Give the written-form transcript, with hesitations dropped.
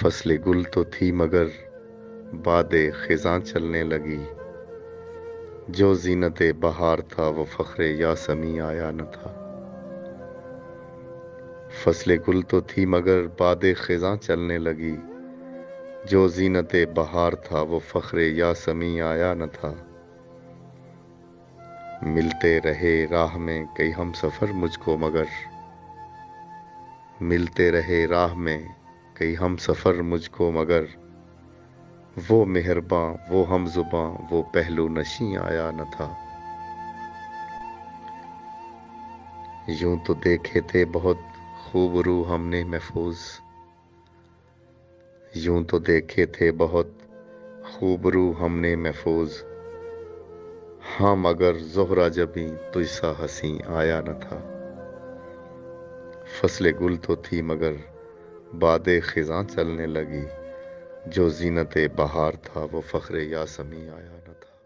فصل گل تو تھی مگر باد خزاں چلنے لگی، جو زینت بہار تھا وہ فخر یاسمیں آیا نہ تھا۔ فصل گل تو تھی مگر باد خزاں چلنے لگی، جو زینت بہار تھا وہ فخر یاسمیں آیا نہ تھا۔ ملتے رہے راہ میں کئی ہم سفر مجھ کو مگر، ملتے رہے راہ میں کئی ہم سفر مجھ کو مگر، وہ مہرباں وہ ہم زباں وہ پہلو نشیں آیا نہ تھا۔ یوں تو دیکھے تھے بہت خوب رو ہم نے محفوظ، یوں تو دیکھے تھے بہت خوب رو ہم نے محفوظ، ہاں مگر زہرہ جبیں تجھ سا حسیں آیا نہ تھا۔ فصل گل تو تھی مگر باد خزاں چلنے لگی، جو زینت بہار تھا وہ فخر یاسمیں آیا نہ تھا۔